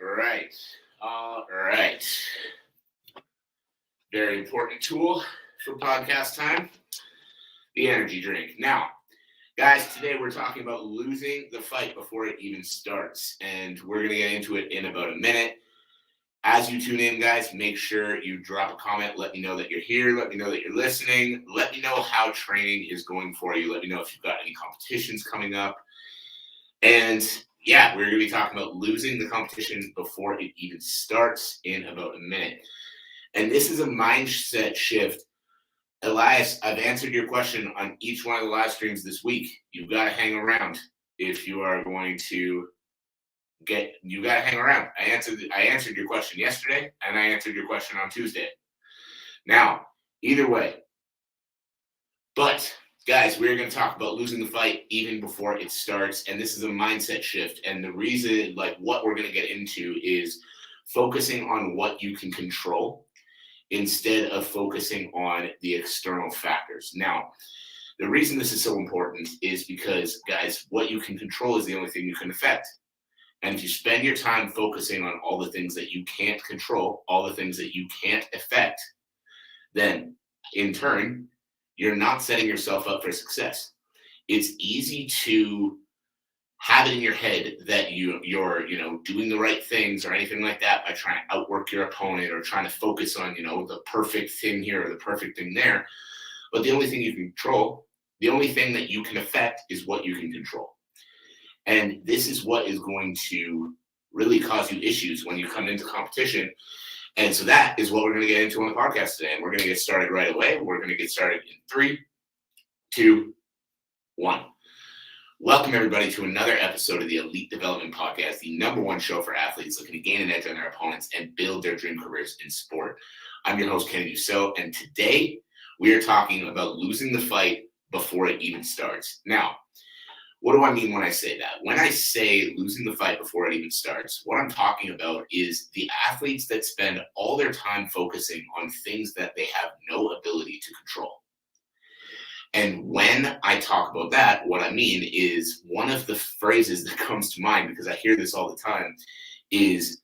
All right. Very important tool for podcast time, the energy drink. Now, guys, today we're talking about losing the fight before it even starts, and we're going to get into it in about a minute. As you tune in, guys, make sure you drop a comment. Let me know that you're here. Let me know that you're listening. Let me know how training is going for you. Let me know if you've got any competitions coming up. And yeah, we're going to be talking about losing the competition before it even starts in about a minute. And this is a mindset shift. Elias, I've answered your question on each one of the live streams this week. You've got to hang around if you are going to you got to hang around. I answered your question yesterday, and I answered your question on Tuesday. Now, either way. But guys, we're going to talk about losing the fight even before it starts, and this is a mindset shift. And the reason, what we're going to get into is focusing on what you can control instead of focusing on the external factors. Now, the reason this is so important is because, guys, what you can control is the only thing you can affect. And if you spend your time focusing on all the things that you can't control, all the things that you can't affect, then in turn, you're not setting yourself up for success. It's easy to have it in your head that you're doing the right things or anything like that by trying to outwork your opponent or trying to focus on, the perfect thing here or the perfect thing there. But the only thing you can control, the only thing that you can affect is what you can control. And this is what is going to really cause you issues when you come into competition. And so that is what we're going to get into on the podcast today. And we're going to get started right away. We're going to get started in 3, 2, 1. Welcome, everybody, to another episode of the Elite Development Podcast, the #1 show for athletes looking to gain an edge on their opponents and build their dream careers in sport. I'm your host, Kenny Dusseault, and today we are talking about losing the fight before it even starts. Now, what do I mean when I say that? When I say losing the fight before it even starts, what I'm talking about is the athletes that spend all their time focusing on things that they have no ability to control. And when I talk about that, what I mean is one of the phrases that comes to mind, because I hear this all the time, is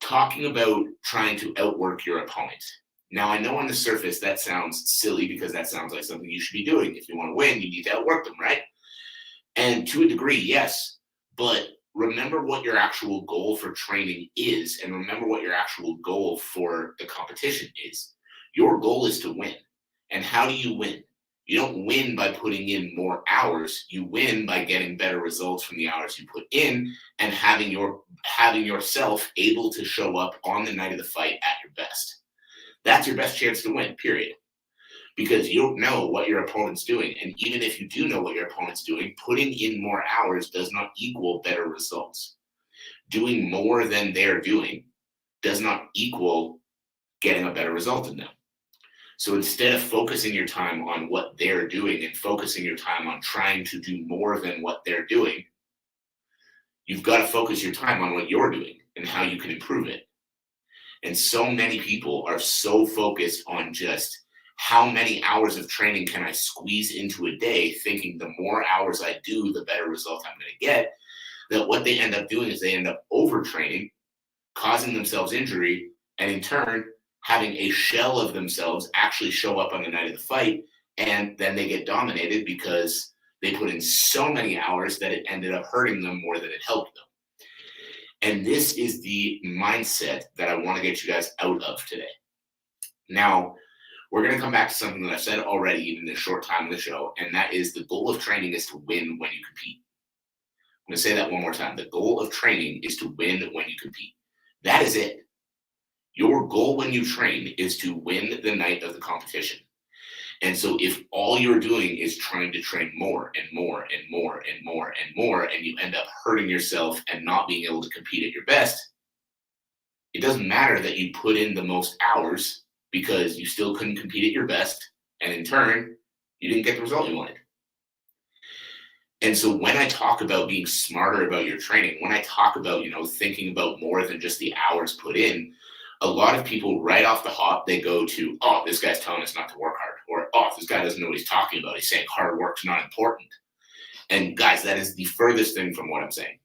talking about trying to outwork your opponent. Now, I know on the surface that sounds silly because that sounds like something you should be doing. If you want to win, you need to outwork them, right? And to a degree, yes, but remember what your actual goal for training is, and remember what your actual goal for the competition is. Your goal is to win. And how do you win? You don't win by putting in more hours. You win by getting better results from the hours you put in and having yourself able to show up on the night of the fight at your best. That's your best chance to win, period. Because you don't know what your opponent's doing. And even if you do know what your opponent's doing, putting in more hours does not equal better results. Doing more than they're doing does not equal getting a better result in them. So instead of focusing your time on what they're doing and focusing your time on trying to do more than what they're doing, you've got to focus your time on what you're doing and how you can improve it. And so many people are so focused on just how many hours of training can I squeeze into a day, thinking the more hours I do, the better result I'm going to get, that what they end up doing is they end up overtraining, causing themselves injury, and in turn, having a shell of themselves actually show up on the night of the fight, and then they get dominated because they put in so many hours that it ended up hurting them more than it helped them. And this is the mindset that I want to get you guys out of today. Now, we're going to come back to something that I've said already, even in a short time in the show, and that is the goal of training is to win when you compete. I'm going to say that one more time. The goal of training is to win when you compete. That is it. Your goal when you train is to win the night of the competition. And so if all you're doing is trying to train more and more and more and more and more, and you end up hurting yourself and not being able to compete at your best, it doesn't matter that you put in the most hours because you still couldn't compete at your best. And in turn, you didn't get the result you wanted. And so when I talk about being smarter about your training, when I talk about, thinking about more than just the hours put in, a lot of people right off the hop, they go to, oh, this guy's telling us not to work hard. Or, oh, this guy doesn't know what he's talking about. He's saying hard work's not important. And guys, that is the furthest thing from what I'm saying.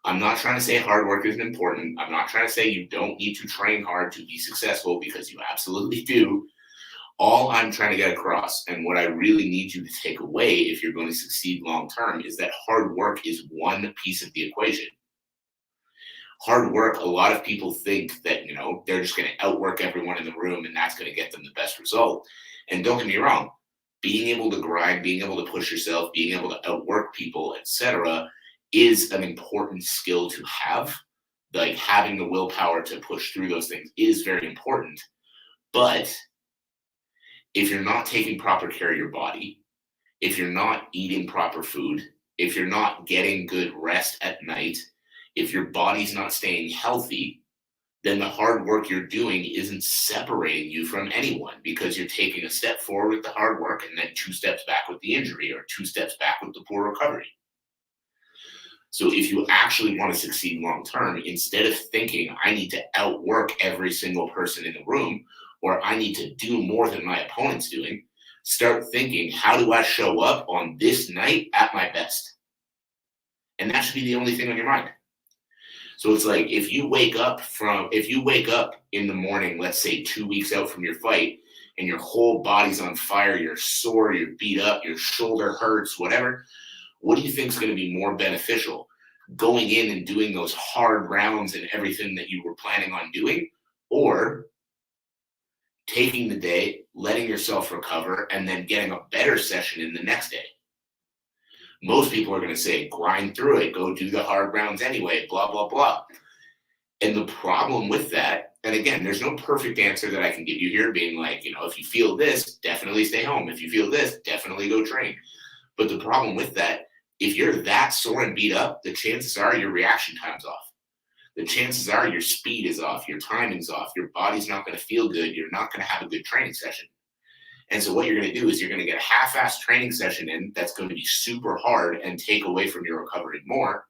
I'm not trying to say hard work isn't important. I'm not trying to say you don't need to train hard to be successful, because you absolutely do. All I'm trying to get across, and what I really need you to take away if you're going to succeed long term, is that hard work is one piece of the equation. Hard work, a lot of people think that, they're just going to outwork everyone in the room and that's going to get them the best result. And don't get me wrong, being able to grind, being able to push yourself, being able to outwork people, etc., is an important skill to have. Like, having the willpower to push through those things is very important. But if you're not taking proper care of your body, if you're not eating proper food, if you're not getting good rest at night, if your body's not staying healthy, then the hard work you're doing isn't separating you from anyone, because you're taking a step forward with the hard work and then 2 steps back with the injury, or 2 steps back with the poor recovery. So if you actually want to succeed long term, instead of thinking I need to outwork every single person in the room, or I need to do more than my opponent's doing, start thinking, how do I show up on this night at my best? And that should be the only thing on your mind. So it's like, if you wake up in the morning, let's say 2 weeks out from your fight, and your whole body's on fire, you're sore, you're beat up, your shoulder hurts, whatever, what do you think is going to be more beneficial? Going in and doing those hard rounds and everything that you were planning on doing, or taking the day, letting yourself recover, and then getting a better session in the next day? Most people are going to say, grind through it, go do the hard rounds anyway, blah, blah, blah. And the problem with that, and again, there's no perfect answer that I can give you here, being like, if you feel this, definitely stay home. If you feel this, definitely go train. But the problem with that, if you're that sore and beat up, the chances are your reaction time's off. The chances are your speed is off, your timing's off, your body's not going to feel good, you're not going to have a good training session. And so what you're going to do is you're going to get a half-assed training session in that's going to be super hard and take away from your recovery more.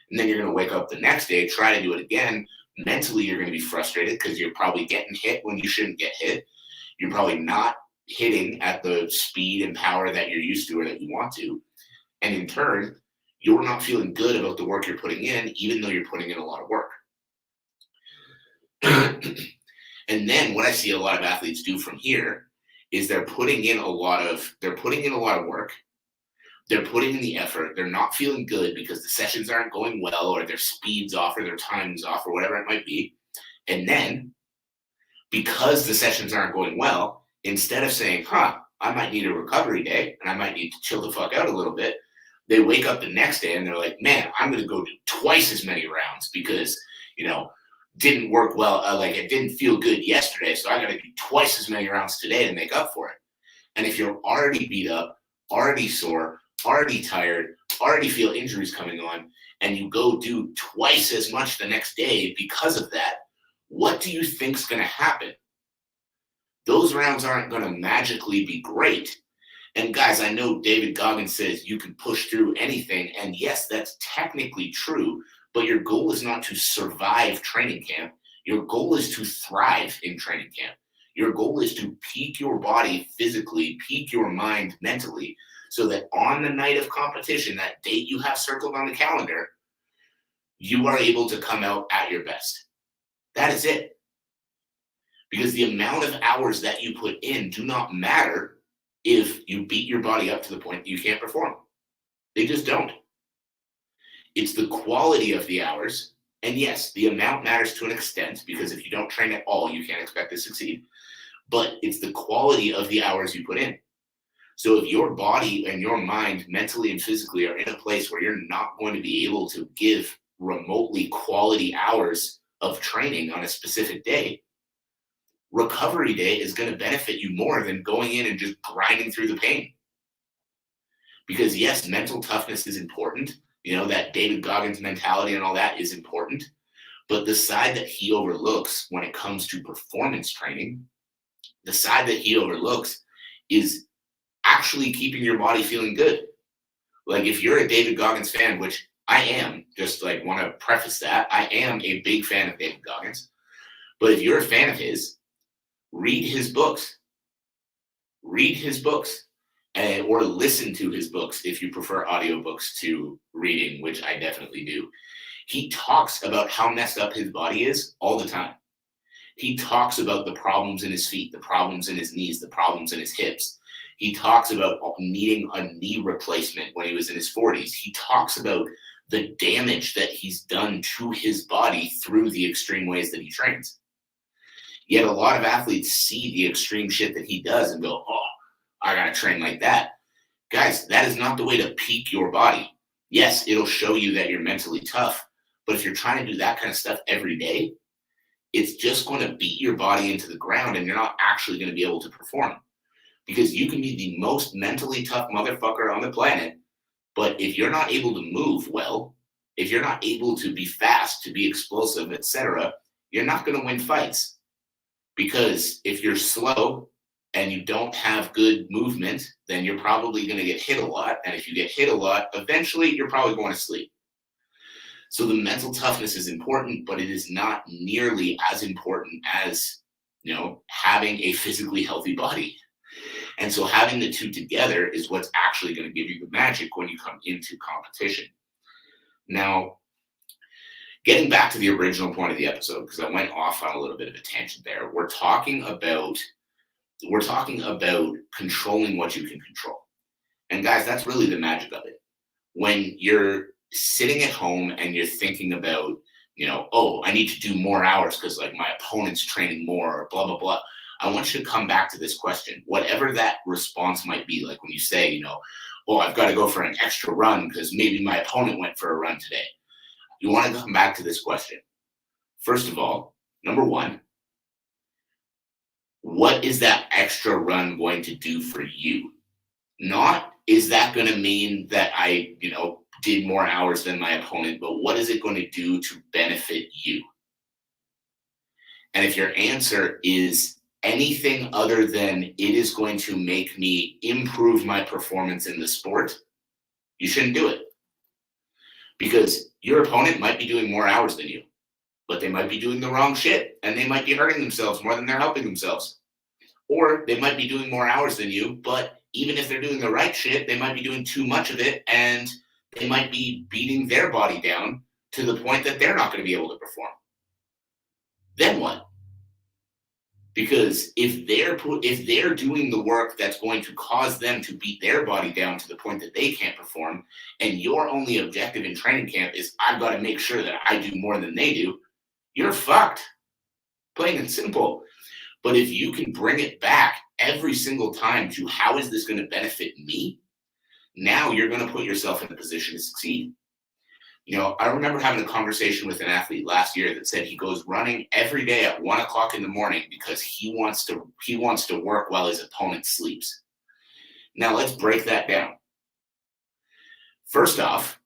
And then you're going to wake up the next day, try to do it again. Mentally, you're going to be frustrated because you're probably getting hit when you shouldn't get hit. You're probably not hitting at the speed and power that you're used to or that you want to. And in turn, you're not feeling good about the work you're putting in, even though you're putting in a lot of work. And then what I see a lot of athletes do from here is they're putting in a lot of work. They're putting in the effort. They're not feeling good because the sessions aren't going well, or their speed's off, or their timing's off, or whatever it might be. And then, because the sessions aren't going well, instead of saying, I might need a recovery day and I might need to chill the fuck out a little bit, they wake up the next day and they're like, man, I'm going to go do twice as many rounds because, didn't work well. It didn't feel good yesterday, so I got to do twice as many rounds today to make up for it. And if you're already beat up, already sore, already tired, already feel injuries coming on, and you go do twice as much the next day because of that, what do you think's going to happen? Those rounds aren't going to magically be great. And guys, I know David Goggins says you can push through anything, and yes, that's technically true. But your goal is not to survive training camp. Your goal is to thrive in training camp. Your goal is to peak your body physically, peak your mind mentally, so that on the night of competition, that date you have circled on the calendar, you are able to come out at your best. That is it. Because the amount of hours that you put in do not matter if you beat your body up to the point that you can't perform. They just don't. It's the quality of the hours. And yes, the amount matters to an extent, because if you don't train at all, you can't expect to succeed. But it's the quality of the hours you put in. So if your body and your mind mentally and physically are in a place where you're not going to be able to give remotely quality hours of training on a specific day, recovery day is going to benefit you more than going in and just grinding through the pain. Because yes, mental toughness is important. That David Goggins mentality and all that is important. But the side that he overlooks when it comes to performance training, the side that he overlooks is actually keeping your body feeling good. Like, if you're a David Goggins fan, which I am, just want to preface that, I am a big fan of David Goggins. But if you're a fan of his, read his books. Read his books. Or listen to his books if you prefer audiobooks to reading, which I definitely do. He talks about how messed up his body is all the time. He talks about the problems in his feet, the problems in his knees, the problems in his hips. He talks about needing a knee replacement when he was in his 40s. He talks about the damage that he's done to his body through the extreme ways that he trains. Yet a lot of athletes see the extreme shit that he does and go, oh, I gotta train like that. Guys, that is not the way to peak your body. Yes, it'll show you that you're mentally tough, but if you're trying to do that kind of stuff every day, it's just going to beat your body into the ground and you're not actually going to be able to perform. Because you can be the most mentally tough motherfucker on the planet, but if you're not able to move well, if you're not able to be fast, to be explosive, etc., you're not going to win fights. Because if you're slow and you don't have good movement, then you're probably going to get hit a lot. And if you get hit a lot, eventually you're probably going to sleep. So the mental toughness is important, but it is not nearly as important as, having a physically healthy body. And so having the two together is what's actually going to give you the magic when you come into competition. Now, getting back to the original point of the episode, because I went off on a little bit of a tangent there, we're talking about controlling what you can control. And guys, that's really the magic of it. When you're sitting at home and you're thinking about, oh, I need to do more hours because like my opponent's training more or blah, blah, blah. I want you to come back to this question, whatever that response might be. Like when you say, oh, I've got to go for an extra run because maybe my opponent went for a run today. You want to come back to this question. First of all, number one, what is that extra run going to do for you? Not, is that going to mean that I, did more hours than my opponent, but what is it going to do to benefit you? And if your answer is anything other than it is going to make me improve my performance in the sport, you shouldn't do it. Because your opponent might be doing more hours than you, but they might be doing the wrong shit and they might be hurting themselves more than they're helping themselves. Or they might be doing more hours than you, but even if they're doing the right shit, they might be doing too much of it and they might be beating their body down to the point that they're not going to be able to perform. Then what? Because if they're doing the work that's going to cause them to beat their body down to the point that they can't perform, and your only objective in training camp is I've got to make sure that I do more than they do, you're fucked. Plain and simple. But if you can bring it back every single time to how is this going to benefit me, now you're going to put yourself in a position to succeed. I remember having a conversation with an athlete last year that said he goes running every day at 1:00 in the morning because he wants to work while his opponent sleeps. Now let's break that down. First off,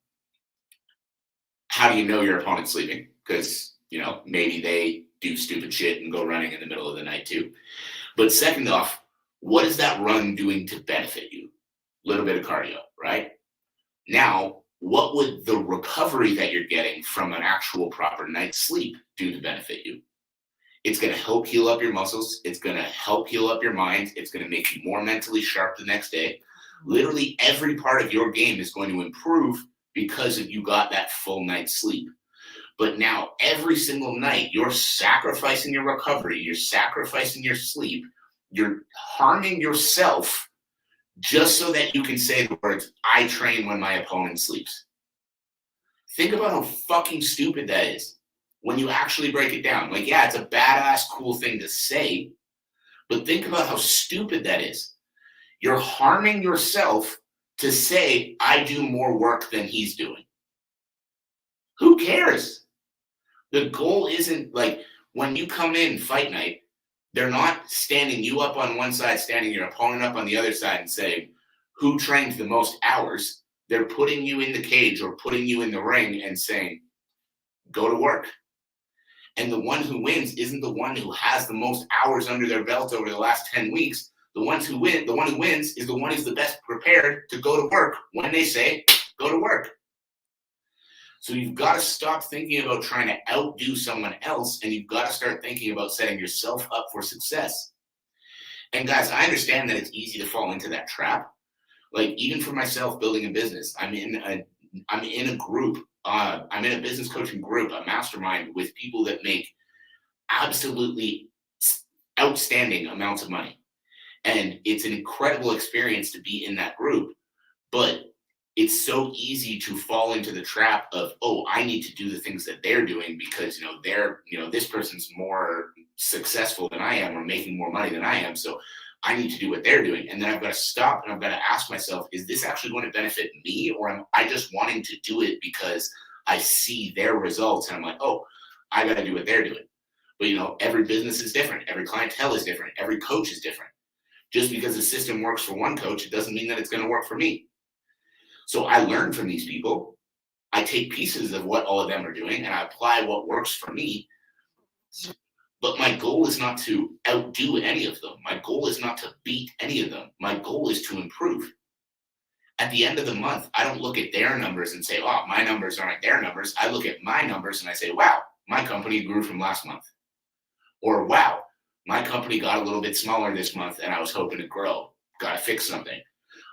how do you know your opponent's sleeping? Because, maybe they do stupid shit and go running in the middle of the night too. But second off, what is that run doing to benefit you? A little bit of cardio, right? Now, what would the recovery that you're getting from an actual proper night's sleep do to benefit you? It's going to help heal up your muscles. It's going to help heal up your mind. It's going to make you more mentally sharp the next day. Literally every part of your game is going to improve because you got that full night's sleep. But now every single night, you're sacrificing your recovery. You're sacrificing your sleep. You're harming yourself just so that you can say the words, I train when my opponent sleeps. Think about how fucking stupid that is when you actually break it down. Like, yeah, it's a badass, cool thing to say, but think about how stupid that is. You're harming yourself to say, I do more work than he's doing. Who cares? The goal isn't like when you come in fight night, they're not standing you up on one side, standing your opponent up on the other side and saying, who trained the most hours? They're putting you in the cage or putting you in the ring and saying, go to work. And the one who wins isn't the one who has the most hours under their belt over the last 10 weeks. The one who wins is the one who's the best prepared to go to work when they say, go to work. So you've got to stop thinking about trying to outdo someone else, and you've got to start thinking about setting yourself up for success. And guys, I understand that it's easy to fall into that trap. Like even for myself building a business, I'm in a group I'm in a business coaching group, a mastermind with people that make absolutely outstanding amounts of money. And it's an incredible experience to be in that group. But it's so easy to fall into the trap of, oh, I need to do the things that they're doing because, this person's more successful than I am or making more money than I am. So I need to do what they're doing. And then I've got to stop and I've got to ask myself, is this actually going to benefit me? Or am I just wanting to do it because I see their results and I'm like, oh, I got to do what they're doing. But, every business is different. Every clientele is different. Every coach is different. Just because the system works for one coach, it doesn't mean that it's going to work for me. So I learn from these people. I take pieces of what all of them are doing and I apply what works for me. But my goal is not to outdo any of them. My goal is not to beat any of them. My goal is to improve. At the end of the month, I don't look at their numbers and say, oh, my numbers aren't their numbers. I look at my numbers and I say, wow, my company grew from last month. Or wow, my company got a little bit smaller this month and I was hoping to grow. Got to fix something.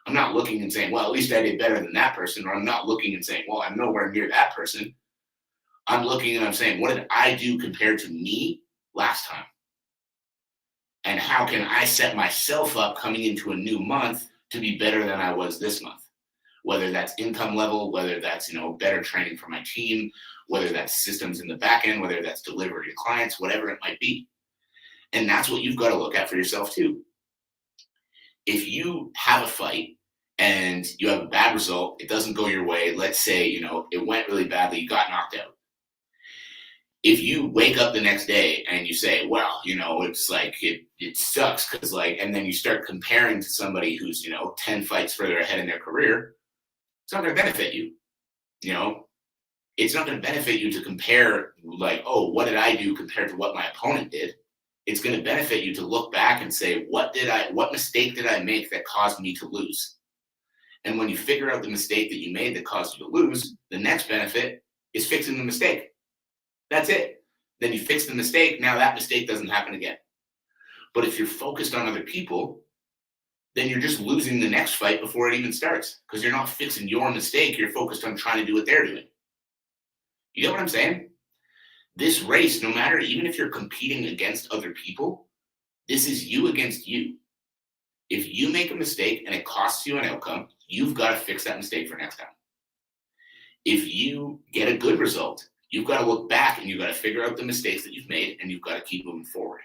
I'm not looking and saying, well, at least I did better than that person. Or I'm not looking and saying, well, I'm nowhere near that person. I'm looking and I'm saying, what did I do compared to me last time? And how can I set myself up coming into a new month to be better than I was this month? Whether that's income level, whether that's, better training for my team, whether that's systems in the back end, whether that's delivery to clients, whatever it might be. And that's what you've got to look at for yourself too. If you have a fight and you have a bad result, it doesn't go your way. Let's say, it went really badly, you got knocked out. If you wake up the next day and you say, well, it's like, it sucks because and then you start comparing to somebody who's, 10 fights further ahead in their career, it's not going to benefit you. It's not going to benefit you to compare oh, what did I do compared to what my opponent did? It's going to benefit you to look back and say, what mistake did I make that caused me to lose? And when you figure out the mistake that you made that caused you to lose, the next benefit is fixing the mistake. That's it. Then you fix the mistake. Now that mistake doesn't happen again. But if you're focused on other people, then you're just losing the next fight before it even starts because you're not fixing your mistake. You're focused on trying to do what they're doing. You get what I'm saying? This race, no matter, even if you're competing against other people, this is you against you. If you make a mistake and it costs you an outcome, you've got to fix that mistake for next time. If you get a good result, you've got to look back and you've got to figure out the mistakes that you've made and you've got to keep moving forward.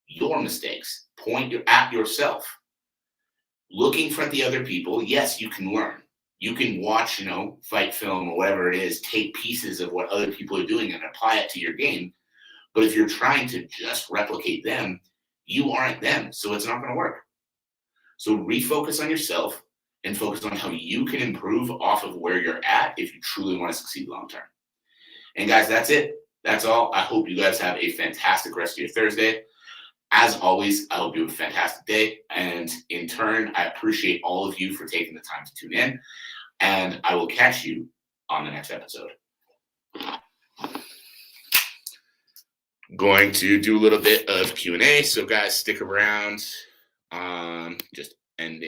Your mistakes, point at yourself. Looking for the other people, yes, you can learn. You can watch, fight film or whatever it is, take pieces of what other people are doing and apply it to your game. But if you're trying to just replicate them, you aren't them. So it's not going to work. So refocus on yourself and focus on how you can improve off of where you're at if you truly want to succeed long term. And guys, that's it. That's all. I hope you guys have a fantastic rest of your Thursday. As always, I hope you have a fantastic day. And in turn, I appreciate all of you for taking the time to tune in. And I will catch you on the next episode. Going to do a little bit of Q&A. So guys, stick around. Just ending.